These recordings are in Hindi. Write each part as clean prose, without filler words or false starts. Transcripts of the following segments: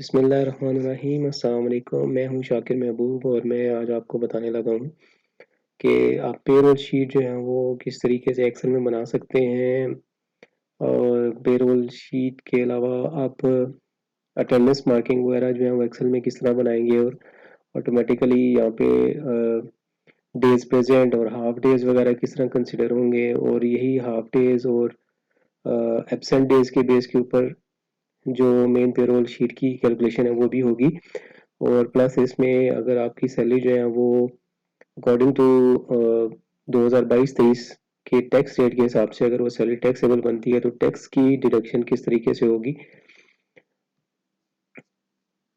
बिस्मिल्लाहिर्रहमानिर्रहीम। अस्सलाम वालेकुम। मैं हूँ शाकिर महबूब और मैं आज आपको बताने लगा हूँ कि आप पेरोल शीट जो है वो किस तरीके से एक्सेल में बना सकते हैं। और पेरोल शीट के अलावा आप अटेंडेंस मार्किंग वगैरह जो है वो एक्सेल में किस तरह बनाएंगे और ऑटोमेटिकली यहाँ पे डेज प्रेजेंट और हाफ डेज वगैरह किस तरह कंसिडर होंगे और यही हाफ डेज और एब्सेंट डेज के बेस के ऊपर जो मेन पेरोल शीट की कैलकुलेशन है वो भी होगी। और प्लस इसमें अगर आपकी सैलरी जो है वो अकॉर्डिंग टू 2022-23 के टैक्स रेट के हिसाब से अगर वो सैलरी टैक्सेबल बनती है तो टैक्स की डिडक्शन किस तरीके से होगी।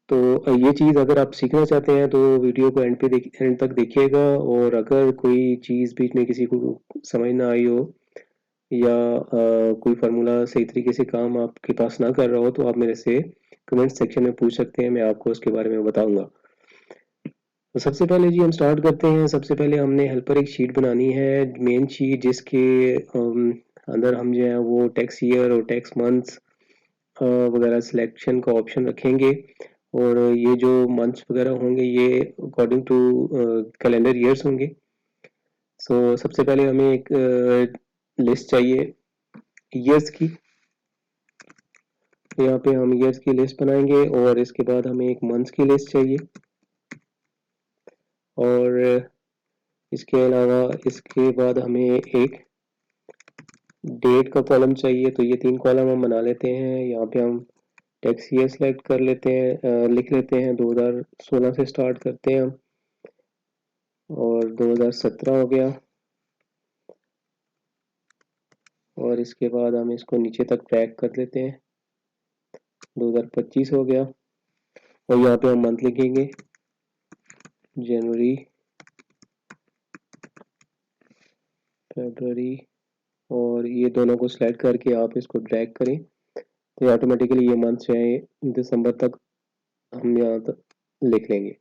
तो ये चीज़ अगर आप सीखना चाहते हैं तो वीडियो को एंड तक देखिएगा। और अगर कोई चीज़ बीच में किसी को समझ ना आई हो या कोई फार्मूला सही तरीके से काम आपके पास ना कर रहा हो तो आप मेरे से कमेंट सेक्शन में पूछ सकते हैं, मैं आपको उसके बारे में बताऊंगा। तो सबसे पहले जी हम स्टार्ट करते हैं। सबसे पहले हमने हेल्पर एक शीट बनानी है, मेन शीट, जिसके अंदर हम जो है वो टैक्स ईयर और टैक्स मंथ्स वगैरह सिलेक्शन का ऑप्शन रखेंगे। और ये जो मंथ्स वगैरह होंगे ये अकॉर्डिंग टू कैलेंडर ईयर्स होंगे। सो सबसे पहले हमें एक लिस्ट चाहिए ईयर्स की। यहाँ पे हम ईयर्स की लिस्ट बनाएंगे और इसके बाद हमें एक मंथ्स की लिस्ट चाहिए और इसके अलावा इसके बाद हमें एक डेट का कॉलम चाहिए। तो ये 3 कॉलम हम बना लेते हैं। यहाँ पे हम टैक्स ईयर सेलेक्ट कर लेते हैं, लिख लेते हैं 2016 से स्टार्ट करते हैं हम और 2017 हो गया। और इसके बाद हम इसको नीचे तक ट्रैक कर लेते हैं, 2025 हो गया। और यहाँ पे हम मंथ लिखेंगे जनवरी, फरवरी, और ये दोनों को सिलेक्ट करके आप इसको ड्रैग करें तो ऑटोमेटिकली ये मंथ जो है दिसंबर तक हम यहाँ तक लिख लेंगे।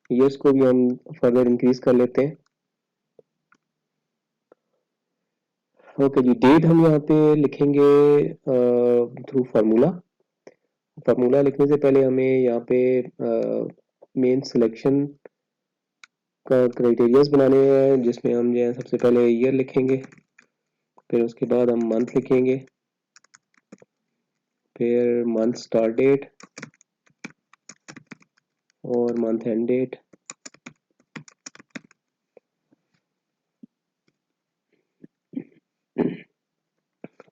ईयर्स को भी हम फर्दर इंक्रीज कर लेते हैं। ओके जी, डेट हम यहाँ पे लिखेंगे थ्रू फार्मूला। फार्मूला लिखने से पहले हमें यहाँ पे मेन सिलेक्शन का क्राइटेरियाज बनाने हैं, जिसमें हम जो है सबसे पहले ईयर लिखेंगे, फिर उसके बाद हम मंथ लिखेंगे, फिर मंथ स्टार्ट डेट और month end date.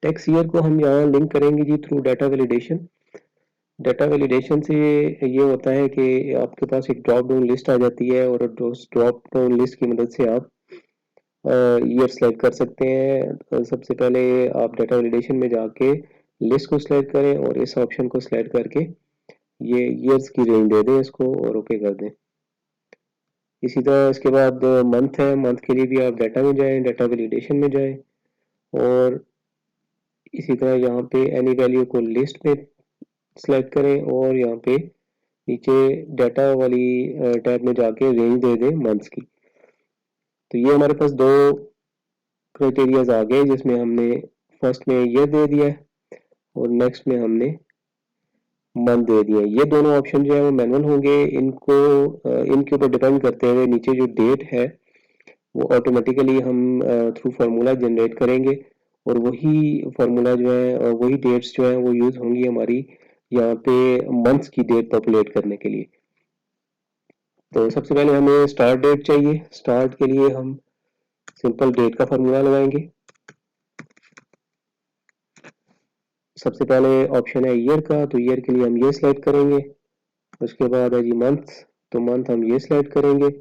Tax year को हम यहाँ लिंक करेंगे जी through data validation. Data validation से ये होता है कि आपके पास एक ड्रॉप डाउन लिस्ट आ जाती है और उस ड्रॉप डाउन लिस्ट की मदद से आप ईयर सेलेक्ट कर सकते हैं। तो सबसे पहले आप डाटा वैलिडेशन में जाके लिस्ट को सिलेक्ट करें और इस ऑप्शन को सिलेक्ट करके ये ईयर्स की रेंज दे दें इसको और ओके कर दें। इसी तरह इसके बाद मंथ है, मंथ के लिए भी आप डाटा में जाएं, डाटा वैलिडेशन में जाएं और इसी तरह यहाँ पे एनी वैल्यू को लिस्ट में सिलेक्ट करें और यहाँ पे नीचे डाटा वाली टैब में जाके रेंज दे दें मंथ्स की। तो ये हमारे पास दो क्राइटेरियाज आ गए, जिसमें हमने फर्स्ट में ईयर दे दिया है और नेक्स्ट में हमने मंथ दे दिया है। ये दोनों ऑप्शन जो है वो मैनुअल होंगे। इनको इनके ऊपर डिपेंड करते हुए नीचे जो डेट है वो ऑटोमेटिकली हम थ्रू फार्मूला जनरेट करेंगे और वही फार्मूला जो है वही डेट्स जो है वो यूज होंगी हमारी यहाँ पे मंथ्स की डेट पॉपुलेट करने के लिए। तो सबसे पहले हमें स्टार्ट डेट चाहिए। स्टार्ट के लिए हम सिंपल डेट का फार्मूला लगाएंगे। सबसे पहले ऑप्शन है ईयर का, तो ईयर के लिए हम ये सिलेक्ट करेंगे। उसके बाद है जी मंथ, तो मंथ हम ये सिलेक्ट करेंगे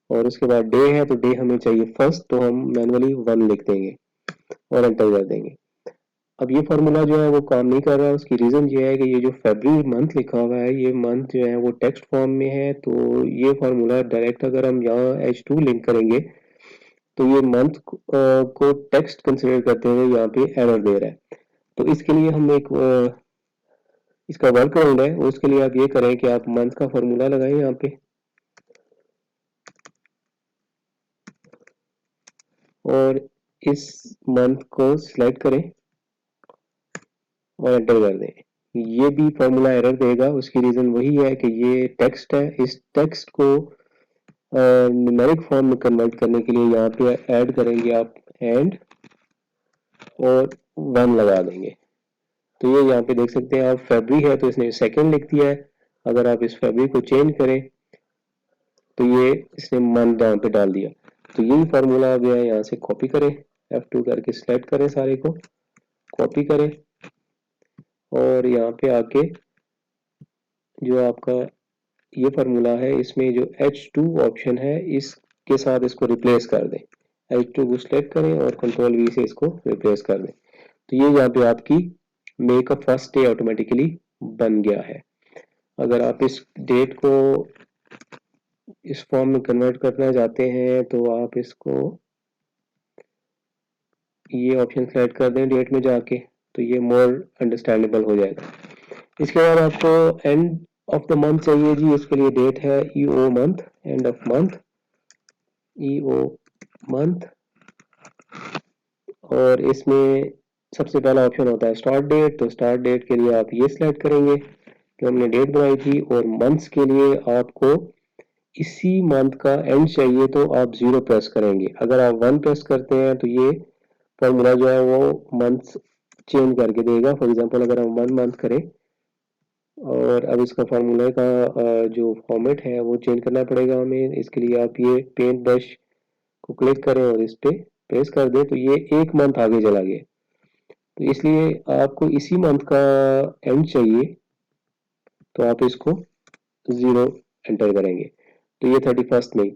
और उसके बाद डे है तो डे हमें चाहिए फर्स्ट, तो हम मैनुअली 1 लिख देंगे और एंटर कर देंगे। अब ये फार्मूला जो है वो काम नहीं कर रहा। उसकी रीजन ये है कि ये जो फरवरी मंथ लिखा हुआ है ये मंथ जो है वो टेक्स्ट फॉर्म में है, तो ये फार्मूला डायरेक्ट अगर हम यहाँ H2 लिंक करेंगे तो ये मंथ को टेक्स्ट कंसिडर करते हुए यहाँ पे एरर दे रहा है। तो इसके लिए हम एक इसका वर्कअराउंड है। उसके लिए आप ये करें कि आप मंथ का फार्मूला लगाएं यहाँ पे और इस मंथ को सिलेक्ट करें और एंटर कर दें। ये भी फॉर्मूला एरर देगा। उसकी रीजन वही है कि ये टेक्स्ट है, इस टेक्स्ट को न्यूमेरिक फॉर्म में कन्वर्ट करने के लिए यहाँ पे ऐड करेंगे आप एंड और 1 लगा देंगे। तो ये यहाँ पे देख सकते हैं आप, फरवरी है तो इसने सेकेंड लिख दिया है। अगर आप इस फरवरी को चेंज करें तो ये इसने मंथ यहाँ पे डाल दिया। तो यही फार्मूला अब यहाँ से कॉपी करें, F2 करके सिलेक्ट करें, सारे को कॉपी करें और यहाँ पे आके जो आपका ये फार्मूला है इसमें जो H2 ऑप्शन है इसके साथ इसको रिप्लेस कर दें। H2 को सिलेक्ट करें और कंट्रोल V से इसको रिप्लेस कर दें। तो ये यहाँ पे आपकी make a first day automatically बन गया है। अगर आप इस डेट को इस फॉर्म में कन्वर्ट करना चाहते हैं तो आप इसको ये ऑप्शन सेलेक्ट कर दें डेट में जाके, तो ये मोर अंडरस्टैंडेबल हो जाएगा। इसके बाद आपको एंड ऑफ द मंथ चाहिए जी, इसके लिए डेट है EO month, end of month EO month, और इसमें सबसे पहला ऑप्शन होता है स्टार्ट डेट। तो स्टार्ट डेट के लिए आप ये सिलेक्ट करेंगे जो हमने डेट बनाई थी, और मंथ्स के लिए आपको इसी मंथ का एंड चाहिए तो आप 0 प्रेस करेंगे। अगर आप 1 प्रेस करते हैं तो ये फॉर्मूला जो है वो मंथ्स चेंज करके देगा। फॉर एग्जांपल अगर हम 1 मंथ करें और अब इसका फार्मूला का जो फॉर्मेट है वो चेंज करना पड़ेगा हमें। इसके लिए आप ये पेंट ब्रश को क्लिक करें और इस पे प्रेस कर दें तो ये 1 मंथ आगे चला गया। तो इसलिए आपको इसी मंथ का एंड चाहिए तो आप इसको 0 एंटर करेंगे। तो ये 31 मई।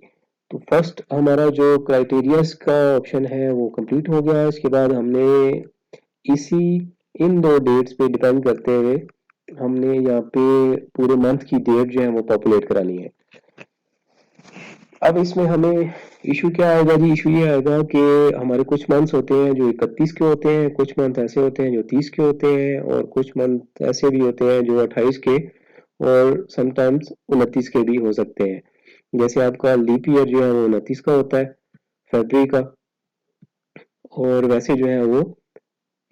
तो फर्स्ट हमारा जो क्राइटेरियाज का ऑप्शन है वो कंप्लीट हो गया है। इसके बाद हमने इसी इन दो डेट्स पे डिपेंड करते हुए हमने यहाँ पे पूरे मंथ की डेट जो है वो पॉपुलेट करानी है। अब इसमें हमें इशू क्या आएगा जी? इशू ये आएगा कि हमारे कुछ मंथ्स होते हैं जो 31 के होते हैं, कुछ मंथ ऐसे होते हैं जो 30 के होते हैं, और कुछ मंथ ऐसे भी होते हैं जो 28 के और समटाइम्स 29 के भी हो सकते हैं। जैसे आपका लीप ईयर जो है वो 29 का होता है फरवरी का, और वैसे जो है वो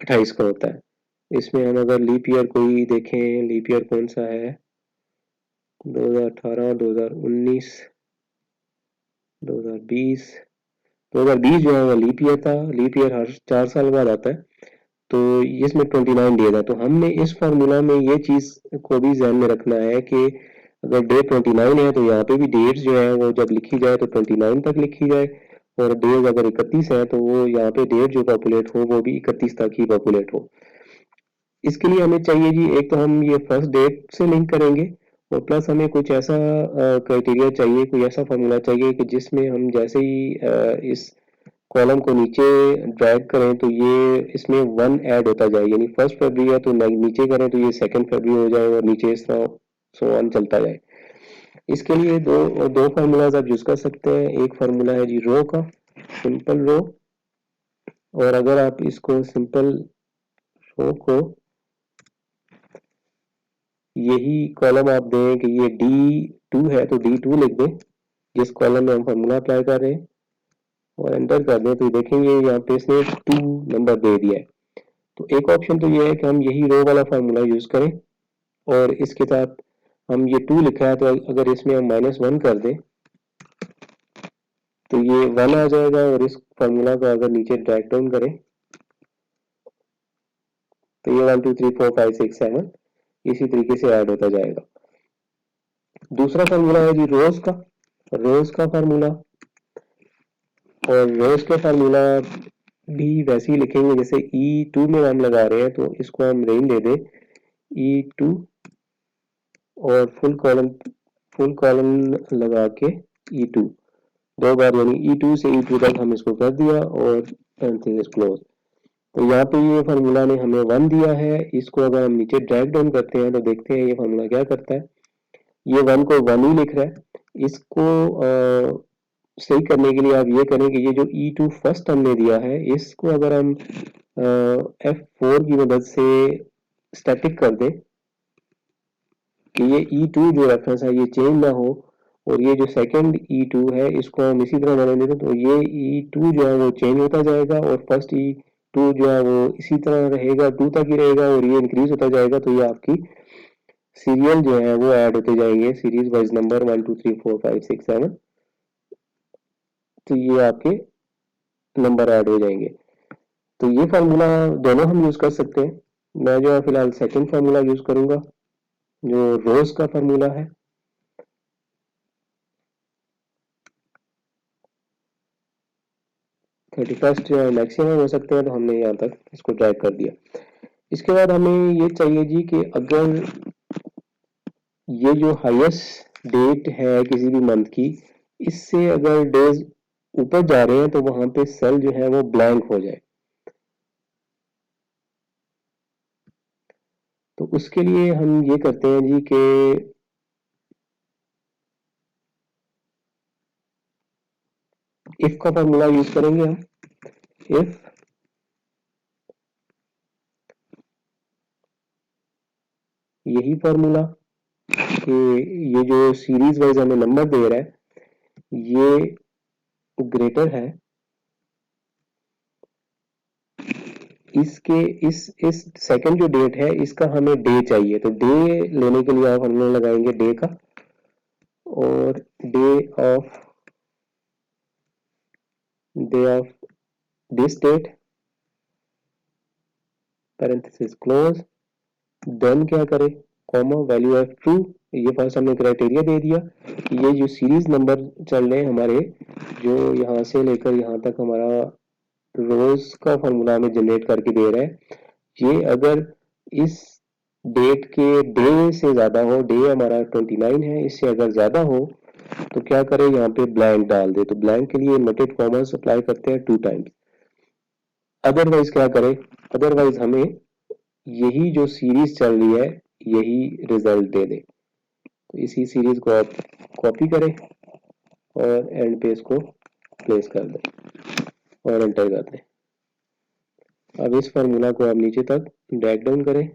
28 का होता है। इसमें हम अगर लीप ईयर कोई देखें, लीप ईयर कौन सा है, 2018, 2019, 2020, 2020 जो है वो लीप ईयर था। लीप ईयर हर 4 साल बाद आता है, तो इसमें 29 डेज है। तो हमने इस फार्मूला में ये चीज को भी ध्यान में रखना है कि अगर डे 29 है तो यहाँ पे भी डेट जो है वो जब लिखी जाए तो 29 तक लिखी जाए, और डेज अगर 31 है तो वो यहाँ पे डेट जो पॉपुलेट हो वो भी 31 तक ही पॉपुलेट हो। इसके लिए हमें चाहिए जी, एक तो हम ये फर्स्ट डेट से लिंक करेंगे, और प्लस हमें कुछ ऐसा क्राइटेरिया चाहिए, कोई ऐसा फॉर्मूला चाहिए कि जिसमें हम जैसे ही इस कॉलम को नीचे ड्रैग करें तो ये इसमें 1 ऐड होता जाए। यानी फर्स्ट फरवरी है तो नीचे करें तो ये सेकंड फरवरी हो जाए, और नीचे इस तरह सो ऑन चलता जाए। इसके लिए दो फार्मूलाज आप यूज कर सकते हैं। एक फार्मूला है जी रो का, सिंपल रो, और अगर आप इसको सिंपल रो को यही कॉलम आप दें कि ये D2 है तो D2 लिख दें जिस कॉलम में हम फार्मूला अप्लाई कर रहे हैं, और एंटर कर दें तो देखेंगे यहाँ पे इसने 2 नंबर दे दिया है। तो एक ऑप्शन तो ये है कि हम यही रो वाला फार्मूला यूज करें, और इसके साथ हम ये 2 लिखा है तो अगर इसमें हम -1 कर दें तो ये 1 आ जाएगा, और इस फार्मूला को अगर नीचे ड्रैग डाउन करें तो ये 1 2 3 4 5 6 7 इसी तरीके से ऐड होता जाएगा। दूसरा फार्मूला है जी रोज का फार्मूला, और रोज का फार्मूला भी वैसे ही लिखेंगे जैसे E2 में हम लगा रहे हैं, तो इसको हम रेंज दे दें E2 और फुल कॉलम लगा के E2 दो बार, यानी E2 से E2 तक हम इसको कर दिया और पैरेंथेसिस क्लोज। तो यहाँ पे ये फार्मूला ने हमें 1 दिया है। इसको अगर हम नीचे ड्रैग डाउन करते हैं तो देखते हैं ये फार्मूला क्या करता है। ये 1 को 1 ही लिख रहा है। इसको सही करने के लिए आप ये करें कि ये जो E2 फर्स्ट हमने दिया है इसको अगर हम F4 की मदद से स्टैटिक कर दें कि ये E2 जो रेफरेंस है ये चेंज ना हो, और ये जो सेकंड E2 है इसको हम इसी तरह रहने देते तो ये E2 जो है वो चेंज होता जाएगा, और फर्स्ट टू जो है वो इसी तरह रहेगा, टू तक ही रहेगा और ये इंक्रीज होता जाएगा। तो ये आपकी सीरियल जो है वो ऐड होते जाएंगे, सीरीज वाइज नंबर 1 2 3 4 5 6 7, तो ये आपके नंबर ऐड हो जाएंगे। तो ये फार्मूला दोनों हम यूज कर सकते हैं। मैं जो है फिलहाल सेकंड फार्मूला यूज करूंगा, जो रोज का फार्मूला है। 31 जो है मैक्सिमम हो सकते हैं, तो हमने यहाँ तक इसको ड्रैग कर दिया। इसके बाद हमें ये चाहिए जी कि अगर ये जो हाईएस्ट डेट है किसी भी मंथ की, इससे अगर डेज ऊपर जा रहे हैं तो वहां पे सेल जो है वो ब्लैंक हो जाए। तो उसके लिए हम ये करते हैं जी कि इफ का फॉर्मूला यूज करेंगे हम। इफ यही फॉर्मूला कि ये जो सीरीज वाइज हमें नंबर दे रहा है ये ग्रेटर है इसके, इस सेकंड जो डेट है इसका हमें डे चाहिए। तो डे लेने के लिए आप फॉर्मूला लगाएंगे डे का, और of day of this date parenthesis close, then क्या करें, कॉमा वैल्यू ऑफ ट्रू। ये फर्स्ट हमने क्राइटेरिया दे दिया कि ये जो सीरीज नंबर चल रहे हैं हमारे, जो यहाँ से लेकर यहाँ तक हमारा रोज का फॉर्मूला हमें जनरेट करके दे रहा है, ये अगर इस डेट के डे से ज्यादा हो, डे हमारा 29 है, इससे अगर ज्यादा हो तो क्या करें, यहाँ पे ब्लैंक डाल दे। तो ब्लैंक के लिए इन्वर्टेड कॉमर्स अप्लाई करते हैं 2 टाइम्स। अदरवाइज क्या करें, अदरवाइज हमें यही जो सीरीज चल रही है यही रिजल्ट दे दे। तो इसी सीरीज को आप कॉपी करें और एंड पे इसको प्लेस कर दें और एंटर कर दें। अब इस फार्मूला को आप नीचे तक ड्रैग डाउन करें।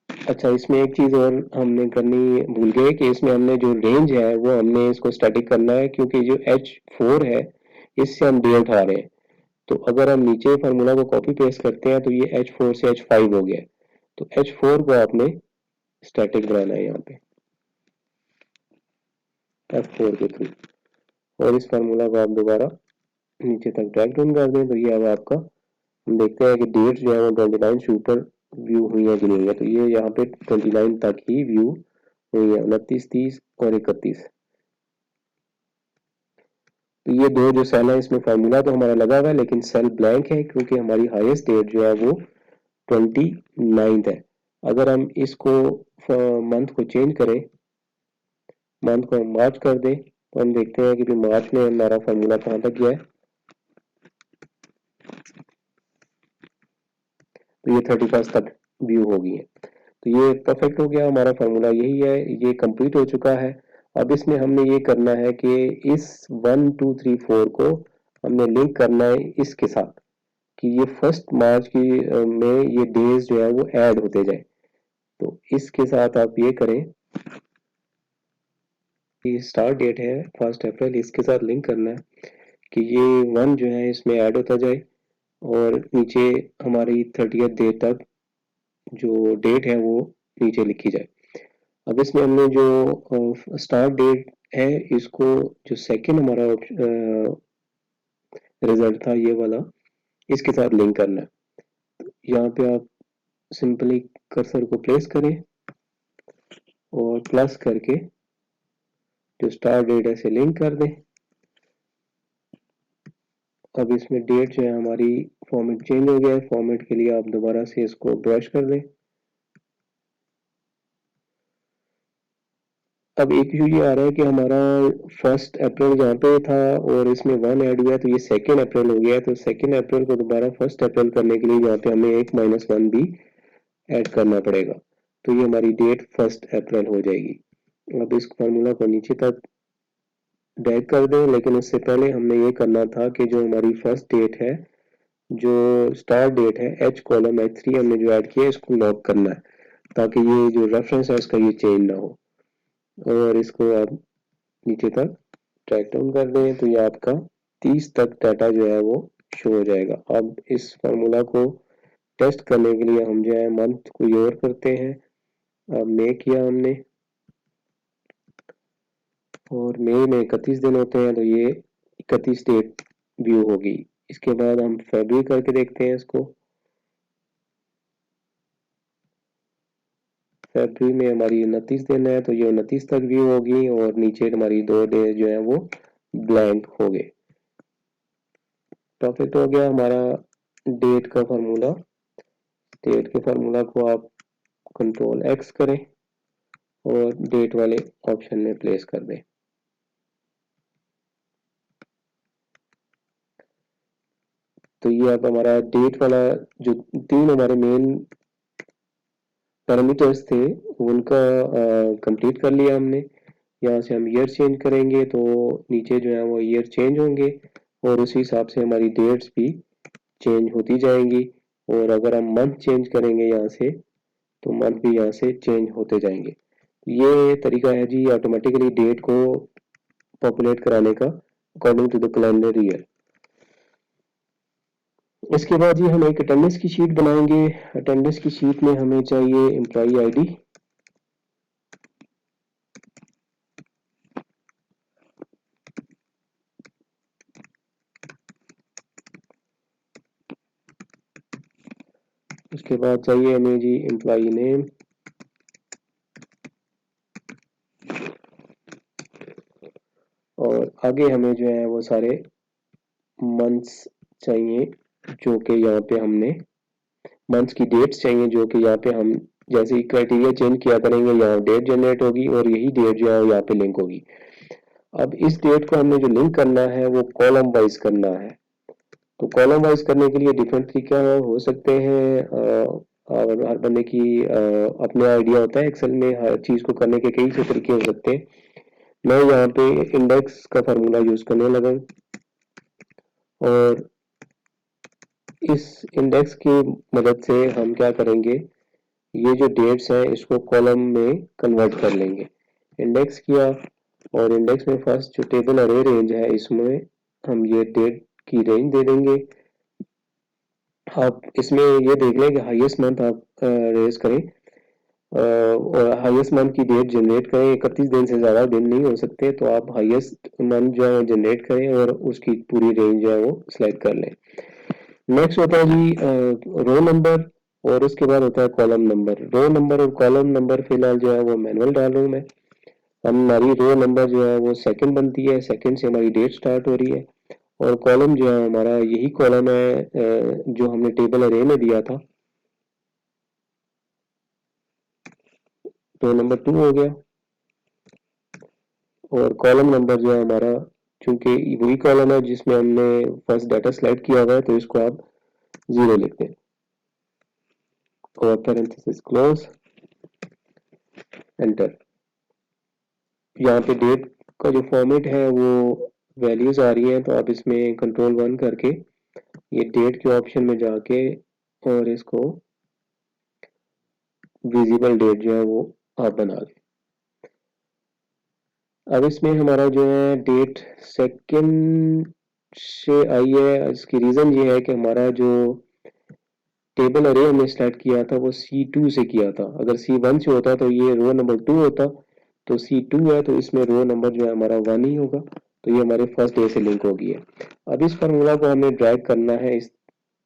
अच्छा, इसमें एक चीज और हमने करनी भूल गए कि इसमें हमने जो रेंज है वो हमने इसको स्टैटिक करना है, क्योंकि जो H4 है इससे हम डे उठा रहे हैं। तो अगर हम नीचे फार्मूला को कॉपी पेस्ट करते हैं तो ये H4 से H5 हो गया। तो H4 को आपने स्टैटिक बनाना है यहाँ पे F4 के थ्रू, और इस फार्मूला को आप दोबारा नीचे तक ड्रैग डाउन कर दें। तो ये अब आपका, हम देखते हैं कि डेट जो है वो 29 से ऊपर व्यू हुई है कि नहीं है। तो ये यहाँ पे 29 तक ही व्यू हुई है, 29 30 और 31। तो ये दो जो सेल है इसमें फार्मूला तो हमारा लगा हुआ है लेकिन सेल ब्लैंक है, क्योंकि हमारी हाईएस्ट डेट जो है वो 29 है। अगर हम इसको मंथ को चेंज करें, मंथ को हम मार्च कर दें, तो हम देखते हैं कि मार्च में हमारा फार्मूला कहाँ तक गया है। तो ये 31 तक व्यू हो गई है। तो ये परफेक्ट हो गया, हमारा फार्मूला यही है, ये कंप्लीट हो चुका है। अब इसमें हमने ये करना है कि इस 1 2 3 4 को हमने लिंक करना है इसके साथ, कि ये 1 मार्च की में ये डेज जो है वो ऐड होते जाए। तो इसके साथ आप ये करें, ये स्टार्ट डेट है 1 अप्रैल, इसके साथ लिंक करना है कि ये 1 जो है इसमें ऐड होता जाए और नीचे हमारी 30th डेट तक जो डेट है वो नीचे लिखी जाए। अब इसमें हमने जो स्टार्ट डेट है इसको, जो सेकंड हमारा रिजल्ट था ये वाला, इसके साथ लिंक करना है। यहाँ पे आप सिंपली कर्सर को प्लेस करें और प्लस करके जो स्टार्ट डेट है इसे लिंक कर दें। अब इसमें डेट जो है हमारी फॉर्मेट चेंज हो गया है, फॉर्मेट के लिए आप दोबारा से इसको ब्रश कर दें। अब एक इशू ये आ रहा है कि हमारा 1 अप्रैल जहाँ पे था और इसमें 1 ऐड हुआ है, तो ये 2 अप्रैल हो गया है। तो 2 अप्रैल को दोबारा 1 अप्रैल करने के लिए यहाँ पे हमें एक -1 भी ऐड करना पड़ेगा। तो ये हमारी डेट 1 अप्रैल हो जाएगी। अब इस फार्मूला को नीचे तक ड्रैग कर दें, लेकिन उससे पहले हमने ये करना था कि जो हमारी फर्स्ट डेट है, जो स्टार्ट डेट है H कॉलम H3 हमने जो ऐड किया है इसको लॉक करना है, ताकि ये जो रेफरेंस है इसका ये चेंज ना हो। और इसको आप नीचे तक ड्रैग डाउन कर दें तो ये आपका 30 तक डाटा जो है वो शो हो जाएगा। अब इस फार्मूला को टेस्ट करने के लिए हम जो है मंथ को ईयर करते हैं। अब मई किया हमने और मई में 31 दिन होते हैं तो ये 31 डेट व्यू होगी। इसके बाद हम फरवरी करके देखते हैं इसको। फरवरी में हमारी 29 दिन है तो ये 29 तक व्यू होगी और नीचे हमारी 2 डे जो है वो ब्लैंक हो गए। परफेक्ट हो गया हमारा डेट का फार्मूला। डेट के फार्मूला को आप कंट्रोल एक्स करें और डेट वाले ऑप्शन में प्लेस कर दें। तो ये अब हमारा डेट वाला जो 3 हमारे मेन पैरामीटर्स थे उनका कंप्लीट कर लिया हमने। यहाँ से हम ईयर चेंज करेंगे तो नीचे जो है वो ईयर चेंज होंगे और उसी हिसाब से हमारी डेट्स भी चेंज होती जाएंगी। और अगर हम मंथ चेंज करेंगे यहाँ से तो मंथ भी यहाँ से चेंज होते जाएंगे। ये तरीका है जी ऑटोमेटिकली डेट को पॉपुलेट कराने का according to the calendar year. इसके बाद जी हम एक अटेंडेंस की शीट बनाएंगे। अटेंडेंस की शीट में हमें चाहिए एम्प्लॉई आईडी, उसके बाद चाहिए हमें जी एम्प्लॉई नेम, और आगे हमें जो है वो सारे मंथ्स चाहिए जो कि यहाँ पे हमने मंथ्स की डेट्स चाहिए जो कि यहाँ पे हम जैसे ही क्राइटेरिया चेंज किया करेंगे यहाँ डेट जनरेट होगी और यही डेट जो है यहाँ पे लिंक होगी। अब इस डेट को हमने जो लिंक करना है वो कॉलम वाइज करना है। तो कॉलम वाइज करने के लिए डिफरेंट तरीके हो सकते हैं और हर बंदे की अपने आइडिया होता है। एक्सेल में हर चीज को करने के कई से तरीके हो सकते हैं। मैं यहाँ पे इंडेक्स का फार्मूला यूज करने लगा और इस इंडेक्स की मदद से हम क्या करेंगे, ये जो डेट्स हैं इसको कॉलम में कन्वर्ट कर लेंगे। इंडेक्स किया और इंडेक्स में फर्स्ट जो टेबल अरे रेंज है इसमें हम ये डेट की रेंज दे देंगे। आप इसमें ये देख लें कि हाईएस्ट मंथ आप रेज करें और हाईएस्ट मंथ की डेट जनरेट करें। 31 दिन से ज़्यादा दिन नहीं हो सकते तो आप हाईएस्ट मंथ जो है जनरेट करें और उसकी पूरी रेंज जो है वो सिलेक्ट कर लें। नेक्स्ट होता है जी रो नंबर और उसके बाद होता है कॉलम नंबर। रो नंबर और कॉलम नंबर फिलहाल जो है वो मैनुअल डाल रहा हूँ मैं। हमारी रो नंबर जो है वो सेकंड बनती है, सेकंड से हमारी डेट स्टार्ट हो रही है और कॉलम जो है हमारा यही कॉलम है जो हमने टेबल अरे में दिया था। रो नंबर 2 हो गया और कॉलम नंबर जो है हमारा चूंकि वही कॉलम है जिसमें हमने फर्स्ट डाटा सिलेक्ट किया हुआ है तो इसको आप 0 लिख दें और पैरेंथेसिस क्लोज, एंटर। यहाँ पे डेट का जो फॉर्मेट है वो वैल्यूज आ रही हैं तो आप इसमें कंट्रोल 1 करके ये डेट के ऑप्शन में जाके और इसको विजिबल डेट जो है वो आप बना लें। अब इसमें हमारा जो है डेट सेकंड से आई है। इसकी रीज़न ये है कि हमारा जो टेबल अरे हमने स्टार्ट किया था वो C2 से किया था। अगर C1 से होता तो ये रो नंबर 2 होता, तो C2 है तो इसमें रो नंबर जो है हमारा 1 ही होगा तो ये हमारे फर्स्ट डे से लिंक हो गई है। अब इस फार्मूला को हमें ड्रैग करना है इस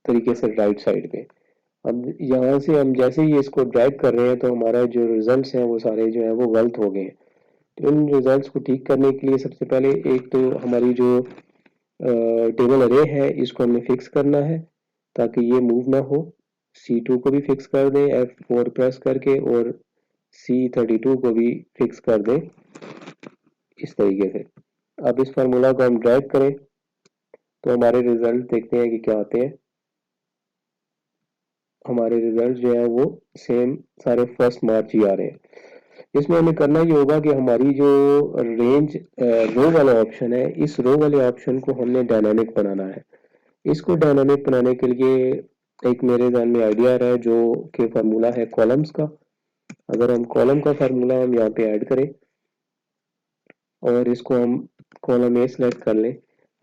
तरीके से राइट साइड पे। अब यहाँ से हम जैसे ही इसको ड्रैग कर रहे हैं तो हमारा जो रिजल्ट्स हैं वो सारे जो है वो गलत हो गए हैं। तो इन रिजल्ट्स को ठीक करने के लिए सबसे पहले एक तो हमारी जो टेबल अरे है इसको हमने फिक्स करना है ताकि ये मूव ना हो। C2 को भी फिक्स कर दें F4 प्रेस करके और C32 को भी फिक्स कर दें इस तरीके से। अब इस फार्मूला को हम ड्रैग करें तो हमारे रिजल्ट देखते हैं कि क्या आते हैं। हमारे रिजल्ट जो है वो सेम सारे फर्स्ट मार्च ही आ रहे हैं। इसमें हमें करना ये होगा कि हमारी जो रेंज रो वाला ऑप्शन है इस रो वाले ऑप्शन को हमने डायनामिक बनाना है। इसको डायनामिक बनाने के लिए एक मेरे ध्यान में आइडिया आ रहा है जो कि फार्मूला है कॉलम्स का। अगर हम कॉलम का फार्मूला हम यहाँ पे ऐड करें और इसको हम कॉलम ए सेलेक्ट कर लें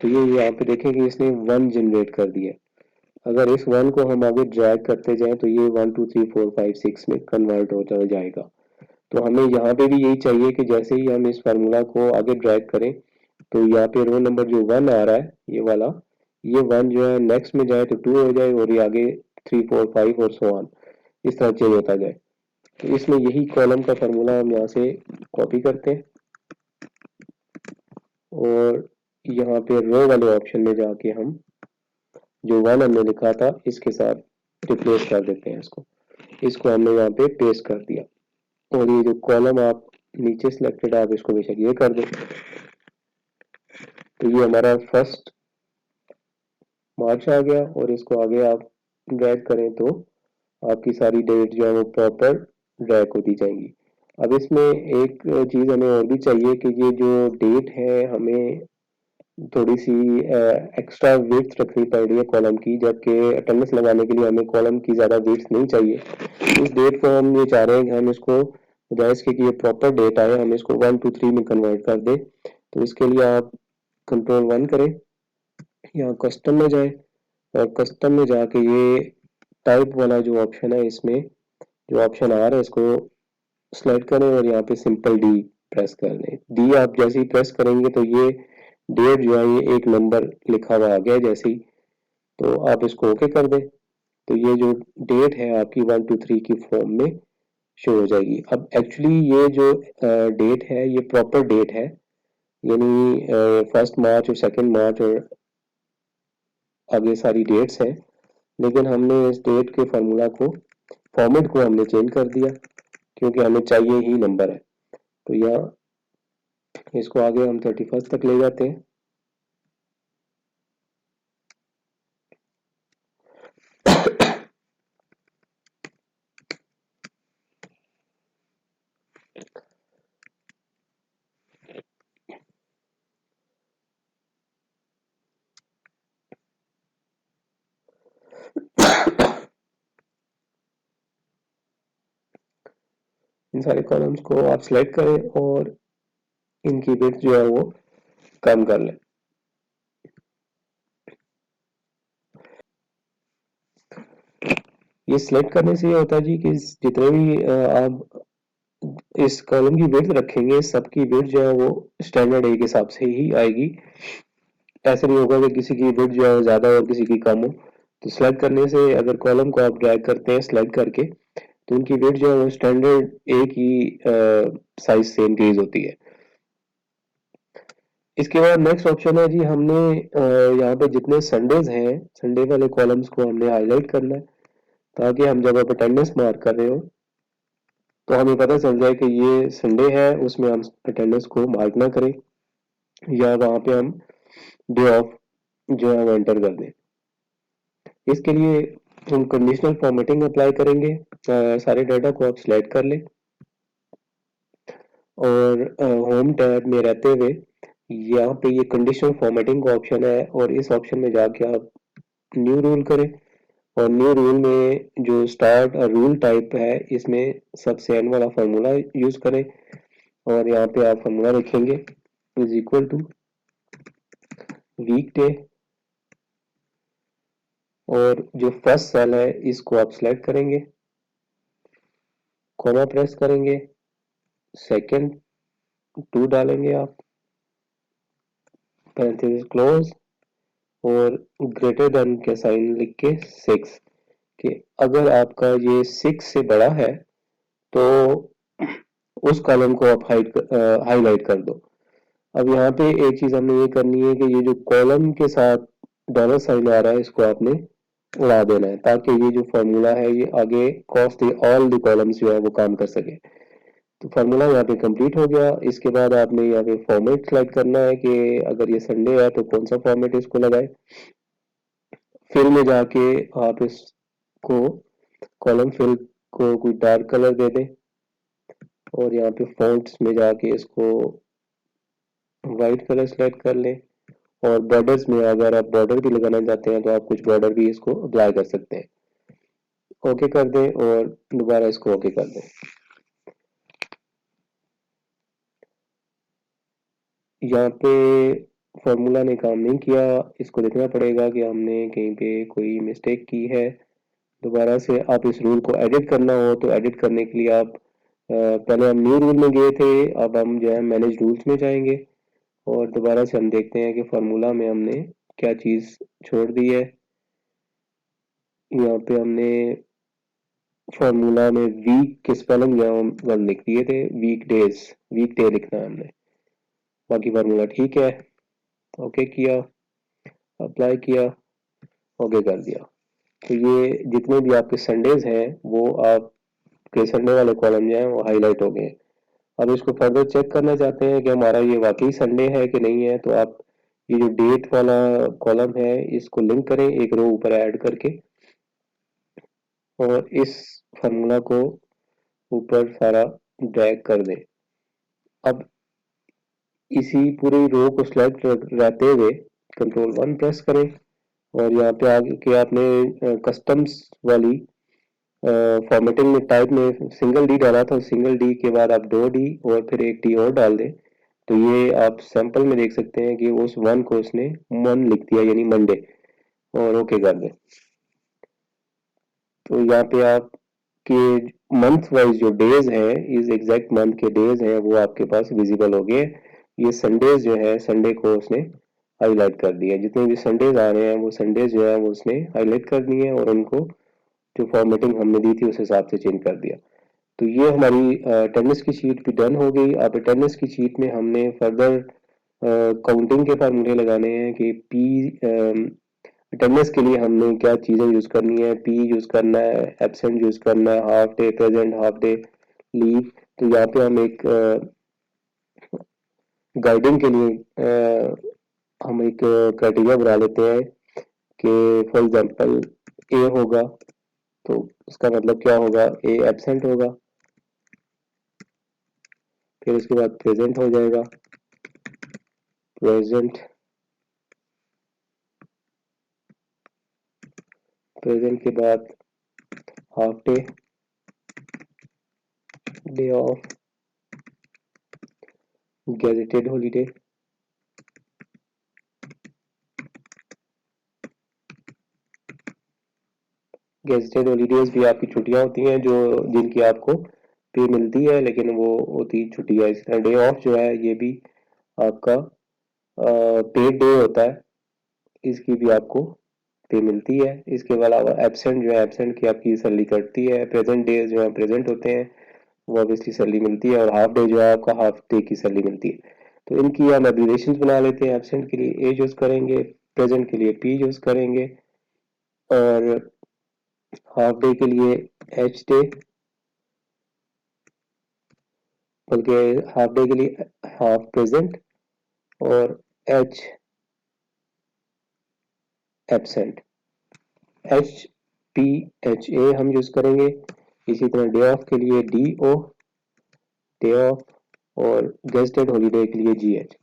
तो ये यहाँ पे देखें कि इसने 1 जनरेट कर दिया। अगर इस 1 को हम आगे ड्रैग करते जाएं तो ये 1 2 3 4 5 6 में कन्वर्ट होता जाएगा। तो हमें यहाँ पे भी यही चाहिए कि जैसे ही हम इस फार्मूला को आगे ड्रैग करें तो यहाँ पे रो नंबर जो 1 आ रहा है ये वाला, ये 1 जो है नेक्स्ट में जाए तो 2 हो जाए और ये आगे 3 4 5 और सो ऑन इस तरह चेंज होता जाए। तो इसमें यही कॉलम का फार्मूला हम यहाँ से कॉपी करते हैं और यहाँ पे रो वाले ऑप्शन में जाके हम जो 1 हमने लिखा था इसके साथ रिप्लेस कर देते हैं इसको हमने यहाँ पे पेस्ट कर दिया। और ये जो कॉलम आप नीचे सिलेक्टेड आप इसको बेशक ये कर दें। तो ये हमारा फर्स्ट मार्च आ गया और इसको आगे आप ड्रैग करें तो आपकी सारी डेट जो है वो प्रॉपर ड्रैग होती जाएंगी। अब इसमें एक चीज़ हमें और भी चाहिए कि ये जो डेट है हमें थोड़ी सी एक्स्ट्रा विड्थ रखनी पड़ रही है कॉलम की, जबकि अटेंडेंस लगाने के लिए हमें कॉलम की ज़्यादा विड्थ नहीं चाहिए। इस डेट को हम ये चाह रहे हैं कि हम इसको बजाय इसके कि ये प्रॉपर डेट आए हम इसको 1 2 3 में कन्वर्ट कर दें। तो इसके लिए आप कंट्रोल 1 करें, यहाँ कस्टम में जाएं और कस्टम में जाके ये टाइप वाला जो ऑप्शन है इसमें जो ऑप्शन आ रहा है इसको सेलेक्ट करें और यहाँ पे सिंपल डी प्रेस कर दें। डी आप जैसे ही प्रेस करेंगे तो ये डेट जो है ये एक नंबर लिखा हुआ आ गया जैसे ही, तो आप इसको ओके कर दें तो ये जो डेट है आपकी 1 2 3 की फॉर्म में शो हो जाएगी। अब एक्चुअली ये जो डेट है ये प्रॉपर डेट है, यानी 1 मार्च और 2 मार्च और आगे सारी डेट्स हैं, लेकिन हमने इस डेट के फार्मूला को फॉर्मेट को हमने चेंज कर दिया क्योंकि हमें चाहिए ही नंबर है। तो यहाँ इसको आगे हम 31 तक ले जाते हैं। इन सारे कॉलम्स को आप सिलेक्ट करें और इनकी विड्थ जो है वो कम कर लें। ये सिलेक्ट करने से ये होता है जी कि जितने भी आप इस कॉलम की विड्थ रखेंगे सबकी विड्थ जो है वो स्टैंडर्ड ए के हिसाब से ही आएगी। ऐसे नहीं होगा कि किसी की विड्थ जो है ज्यादा और किसी की कम हो। तो सिलेक्ट करने से अगर कॉलम को आप ड्रैग करते हैं सिलेक्ट करके तो उनकी विड्थ जो है वो स्टैंडर्ड ए की साइज से इंक्रीज होती है। इसके बाद नेक्स्ट ऑप्शन है जी, हमने यहाँ पे जितने संडेज हैं संडे वाले कॉलम्स को हमने हाईलाइट करना है ताकि हम जब आप अटेंडेंस मार्क कर रहे हो तो हमें पता चल जाए कि ये संडे है, उसमें हम अटेंडेंस को मार्क ना करें या वहाँ पे हम डे ऑफ जो है वो एंटर कर दें। इसके लिए हम कंडीशनल फॉर्मेटिंग अप्लाई करेंगे। सारे डाटा को आप सिलेक्ट कर लें और होम टैब में रहते हुए यहाँ पे ये कंडीशनल फॉर्मेटिंग का ऑप्शन है और इस ऑप्शन में जाके आप न्यू रूल करें और न्यू रूल में जो स्टार्ट रूल टाइप है इसमें सबसे एंड वाला फार्मूला यूज करें और यहाँ पे आप फार्मूला लिखेंगे is equal to weekday और जो फर्स्ट सेल है इसको आप सिलेक्ट करेंगे, कॉमा प्रेस करेंगे, सेकंड 2 डालेंगे आप, पैरेंथेसिस क्लोज और ग्रेटर देन के साइन लिख के 6 कि अगर आपका ये 6 से बड़ा है तो उस कॉलम को आप हाईलाइट कर दो। अब यहाँ पे एक चीज हमने ये करनी है कि ये जो कॉलम के साथ डॉलर साइन आ रहा है इसको आपने उड़ा देना है ताकि ये जो फॉर्मूला है ये आगे cross the all the columns जो है वो काम कर सके। तो फार्मूला यहाँ पे कंप्लीट हो गया। इसके बाद आपने यहाँ पे फॉर्मेट सेलेक्ट करना है कि अगर ये संडे है तो कौन सा फॉर्मेट इसको लगाए। फिल में जाके आप इसको कॉलम फिल को कोई डार्क कलर दे दें और यहाँ पे फॉन्ट्स में जाके इसको वाइट कलर सेलेक्ट कर लें और बॉर्डर्स में अगर आप बॉर्डर भी लगाना चाहते हैं तो आप कुछ बॉर्डर भी इसको अप्लाई कर सकते हैं। ओके कर दें और दोबारा इसको ओके कर दें। यहाँ पे फार्मूला ने काम नहीं किया, इसको देखना पड़ेगा कि हमने कहीं पे कोई मिस्टेक की है। दोबारा से आप इस रूल को एडिट करना हो तो एडिट करने के लिए आप पहले हम न्यू रूल में गए थे, अब हम जो है मैनेज रूल्स में जाएंगे और दोबारा से हम देखते हैं कि फार्मूला में हमने क्या चीज़ छोड़ दी है। यहाँ पे हमने फार्मूला में वीक के स्पेलिंग यहाँ गलत लिख दिए थे, वीक डे लिखना है हमने। बाकी फार्मूला ठीक है, ओके किया, अप्लाई किया, ओके कर दिया। तो ये जितने भी आपके संडेज हैं वो आपके संडे वाले कॉलम जो हैं वो हाईलाइट हो गए। अब इसको फर्दर चेक करना चाहते हैं कि हमारा ये वाकई संडे है कि नहीं है, तो आप ये जो डेट वाला कॉलम है इसको लिंक करें एक रो ऊपर ऐड करके और इस फार्मूला को ऊपर सारा ड्रैग कर दें। अब इसी पूरी रो को सिलेक्ट रहते हुए कंट्रोल 1 प्रेस करें और यहाँ पे आके आपने कस्टम्स वाली फॉर्मेटिंग में टाइप में सिंगल डी डाला था, सिंगल डी के बाद आप 2 डी और फिर एक डी और डाल दें। तो ये आप सैंपल में देख सकते हैं कि उस 1 को उसने 1 लिख दिया यानी मंडे, और ओके कर दें। तो यहाँ पे आप के मंथ वाइज जो डेज हैं, इस एग्जैक्ट मंथ के डेज हैं वो आपके पास विजिबल हो गए। ये संडेज जो है संडे को उसने हाईलाइट कर दिया, जितने भी संडेज आ रहे हैं वो संडेज जो है वो उसने हाईलाइट कर दिए और उनको जो फॉर्मेटिंग हमने दी थी उस हिसाब से चेंज कर दिया। तो ये हमारी अटेंडेंस की शीट भी डन हो गई। अब अटेंडेंस की शीट में हमने फर्दर काउंटिंग के फार्मूले लगाने हैं कि पी अटेंडेंस के लिए हमने क्या चीज़ें यूज़ करनी है, पी यूज़ करना है, एब्सेंट यूज़ करना है, half day present, half day leave. तो यहाँ पे हम एक गाइडिंग के लिए हम एक क्राइटेरिया बना लेते हैं कि फॉर एग्जांपल ए होगा तो उसका मतलब क्या होगा, ए एब्सेंट होगा, फिर उसके बाद प्रेजेंट हो जाएगा, प्रेजेंट, प्रेजेंट के बाद half day, day of, gazetted holiday, gazetted holidays भी आपकी छुट्टियां होती हैं जो जिनकी आपको पे मिलती है लेकिन वो होती छुट्टियां। इस तरह डे ऑफ जो है ये भी आपका पेड डे होता है, इसकी भी आपको पे मिलती है। इसके अलावा एब्सेंट जो है एब्सेंट की आपकी सैलरी कटती है। प्रेजेंट डेज जो है प्रेजेंट होते हैं वो ऑब्वियसली सैलरी मिलती है और हाफ डे जो है आपका हाफ डे की सैलरी मिलती है। तो इनकी हम एब्रिविएशन बना लेते हैं। एब्सेंट के लिए ए यूज करेंगे, प्रेजेंट के लिए पी यूज करेंगे और हाफ डे के लिए एच डे, बल्कि हाफ डे के लिए हाफ प्रेजेंट और H absent, H P H A हम यूज करेंगे। इसी तरह डे ऑफ के लिए डी ओ, डे ऑफ, और गेस्टेड हॉलीडे के लिए जी एच।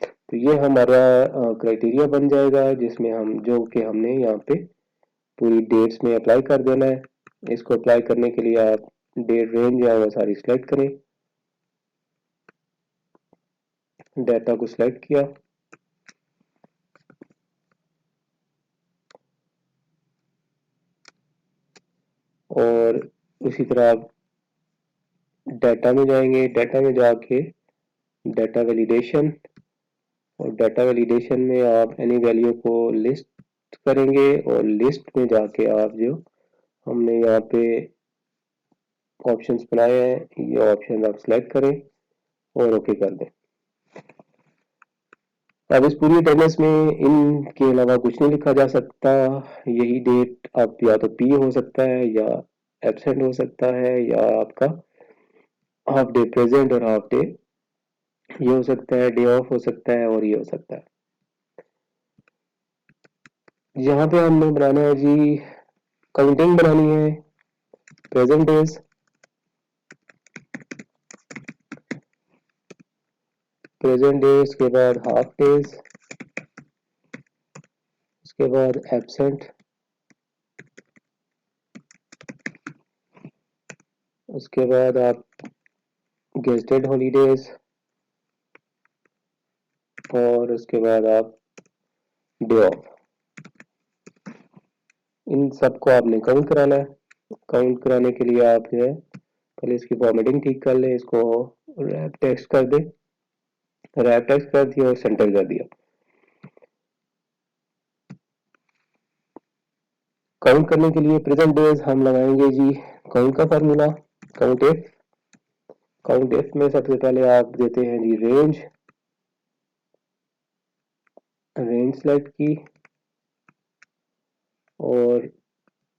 तो ये हमारा क्राइटेरिया बन जाएगा जिसमें हम जो कि हमने यहाँ पे पूरी डेट्स में अप्लाई कर देना है। इसको अप्लाई करने के लिए आप डेट रेंज है वो सारी सिलेक्ट करें, डाटा को सिलेक्ट किया और उसी तरह आप डाटा में जाएंगे, डाटा में जाके डाटा वैलिडेशन, और डाटा वैलिडेशन में आप एनी वैल्यू को लिस्ट करेंगे और लिस्ट में जाके आप जो हमने यहाँ पे ऑप्शंस बनाए हैं ये ऑप्शन आप सिलेक्ट करें और ओके कर दें। अब इस पूरी अटेंडेंस में इनके अलावा कुछ नहीं लिखा जा सकता। यही डेट आप या तो पी हो सकता है या एब्सेंट हो सकता है या आपका हाफ डे प्रेजेंट और हाफ डे ये हो सकता है, डे ऑफ हो सकता है और ये हो सकता है। यहाँ पे हमने बनाना है जी काउंटिंग बनानी है, प्रेजेंट डेज, प्रेजेंट डेज के बाद हाफ डेज, उसके बाद एब्सेंट, उसके बाद आप गेस्टेड हॉलीडेज, और उसके बाद आप डे ऑफ, इन सबको आपने काउंट कराना है। काउंट कराने के लिए आप जो है पहले इसकी फॉर्मेटिंग ठीक कर लें, इसको रैप टेक्स्ट कर दें, रैप टेक्स्ट कर दिया और सेंटर कर दिया। काउंट करने के लिए प्रेजेंट डेज हम लगाएंगे जी काउंट का formula, count if. Count if में सबसे पहले आप देते हैं जी रेंज, रेंज सेलेक्ट की और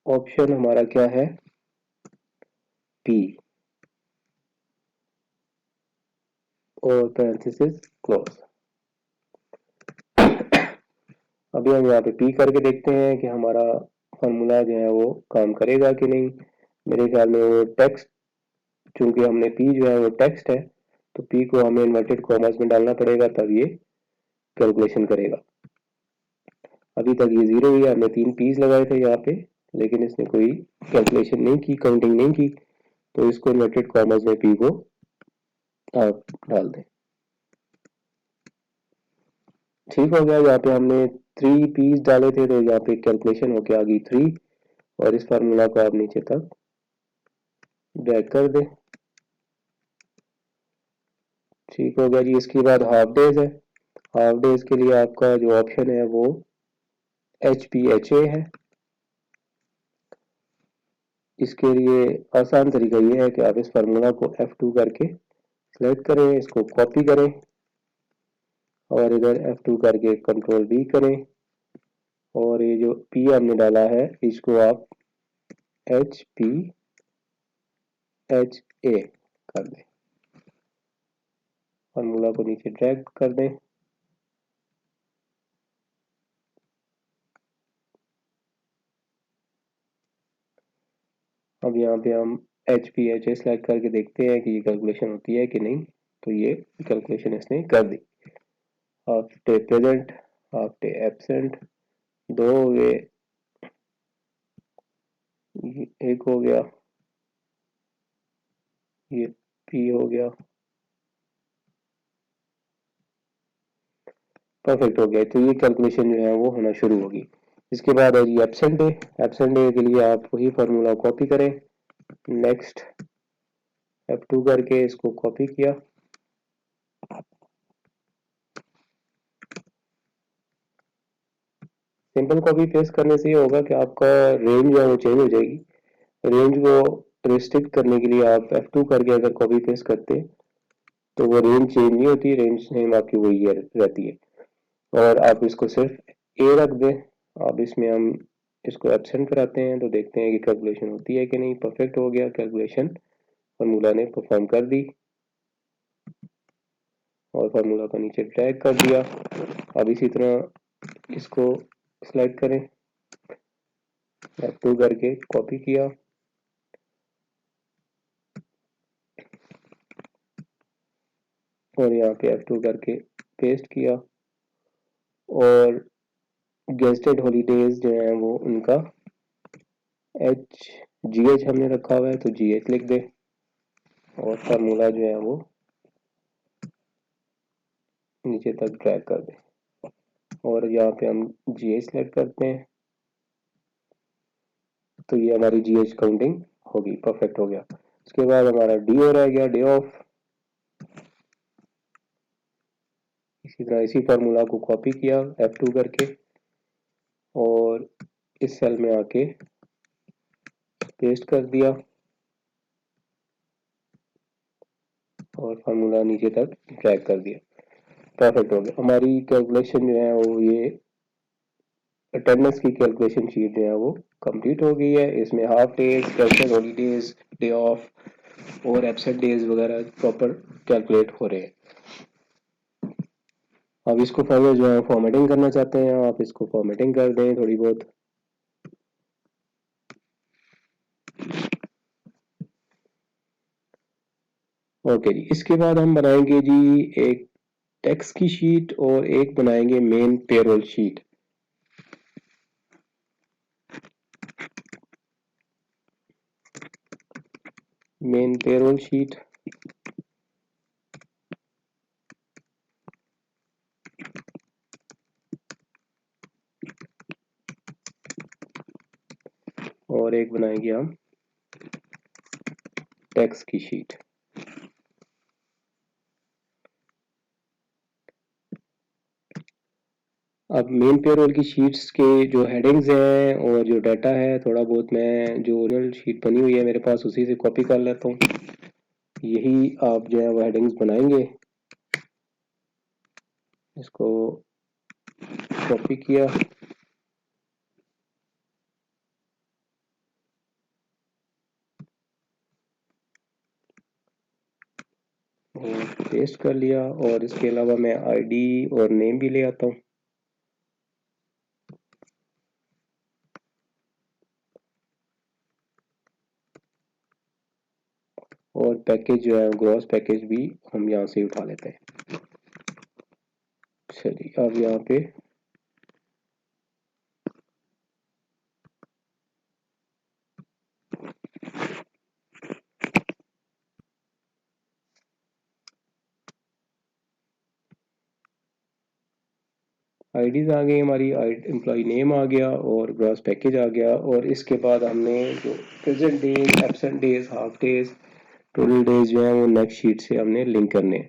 ऑप्शन हमारा क्या है पी और पैरेंथेसिस क्लोज। अभी हम यहाँ पे पी करके देखते हैं कि हमारा फार्मूला जो है वो काम करेगा कि नहीं। मेरे ख्याल में वो टेक्स्ट, चूंकि हमने पी जो है वो टेक्स्ट है तो पी को हमें इन्वर्टेड कॉमर्स में डालना पड़ेगा तब ये कैलकुलेशन करेगा। अभी तक ये जीरो ही है, हमने 3 पीस लगाए थे यहाँ पे लेकिन इसने कोई कैलकुलेशन नहीं की, काउंटिंग नहीं की, तो इसको इन्वर्टेड कॉमर्स में पी को आप डाल दें। ठीक हो गया, यहाँ पे हमने 3 पीस डाले थे तो यहाँ पे कैलकुलेशन होके आ गई 3 और इस फार्मूला को आप नीचे तक ड्रैग कर दें। ठीक हो गया जी। इसके बाद हाफ डेज है, हाफ डेज के लिए आपका जो ऑप्शन है वो HPHA है। इसके लिए आसान तरीका ये है कि आप इस फार्मूला को F2 करके सिलेक्ट करें, इसको कॉपी करें और इधर F2 करके कंट्रोल V करें और ये जो P हमने डाला है इसको आप HPHA कर दें, फार्मूला को नीचे ड्रैग कर दें। अब यहाँ पे हम HPHA सेलेक्ट करके देखते हैं कि ये कैलकुलेशन होती है कि नहीं, तो ये कैलकुलेशन इसने कर दी। Half day present, half day absent, 2 हो गए, एक हो गया, ये P हो गया, परफेक्ट हो गया। तो ये कैलकुलेशन जो है वो होना शुरू होगी। इसके बाद है जी एब्सेंट डे। एब्सेंट डे के लिए आप वही फार्मूला कॉपी करें, नेक्स्ट F2 करके इसको कॉपी किया, सिंपल कॉपी पेस्ट करने से ये होगा कि आपका रेंज जो है वो चेंज हो जाएगी। रेंज को रिस्ट्रिक्ट करने के लिए आप F2 करके अगर कॉपी पेस्ट करते तो वो रेंज चेंज नहीं होती, रेंज नेम आपकी वही रहती है। और आप इसको सिर्फ ए रख दें। अब इसमें हम इसको एब्सेंट कराते हैं तो देखते हैं कि कैलकुलेशन होती है कि नहीं। परफेक्ट हो गया, कैलकुलेशन फार्मूला ने परफॉर्म कर दी और फार्मूला को नीचे ड्रैग कर दिया। अब इसी तरह इसको सिलेक्ट करें, F2 करके कॉपी किया और यहाँ पे F2 करके पेस्ट किया और गेस्टेड हॉलीडेज जो है वो उनका GH हमने रखा हुआ है तो GH लिख दे और फार्मूला जो है वो नीचे तक ड्रैग कर दे और यहाँ पे हम GH सेलेक्ट करते हैं तो ये हमारी GH काउंटिंग होगी। परफेक्ट हो गया। उसके बाद हमारा DO रह गया, डे ऑफ। इसी तरह इसी फार्मूला को कॉपी किया F2 करके और इस सेल में आके पेस्ट कर दिया और फार्मूला नीचे तक ड्रैग कर दिया। परफेक्ट हो गया। हमारी कैलकुलेशन जो है वो ये अटेंडेंस की कैलकुलेशन शीट जो है वो कंप्लीट हो गई है। इसमें half days, special holidays, day of और एब्सेंट डेज वगैरह प्रॉपर कैलकुलेट हो रहे हैं। अब इसको फर्दर जो है फॉर्मेटिंग करना चाहते हैं, आप इसको फॉर्मेटिंग कर दें थोड़ी बहुत। ओके जी। इसके बाद हम बनाएंगे जी एक टैक्स की शीट और एक बनाएंगे main payroll sheet. Main payroll sheet और एक बनाएंगे हम टैक्स की शीट। अब मेन पेरोल की शीट्स के जो हेडिंग्स हैं और जो डाटा है, थोड़ा बहुत मैं जो ओरिजिनल शीट बनी हुई है मेरे पास उसी से कॉपी कर लेता हूँ। यही आप जो है वो हेडिंग्स बनाएंगे, इसको कॉपी किया और पेस्ट कर लिया, और इसके अलावा मैं आईडी और नेम भी ले आता हूँ। और पैकेज जो है ग्रॉस पैकेज भी हम यहाँ से उठा लेते हैं। चलिए अब यहाँ पे आईडीज आ गई हमारी, एम्प्लॉय नेम आ गया और ग्रॉस पैकेज आ गया। और इसके बाद हमने जो present days, absent days, half days, total days जो है वो नेक्स्ट शीट से हमने लिंक करने हैं।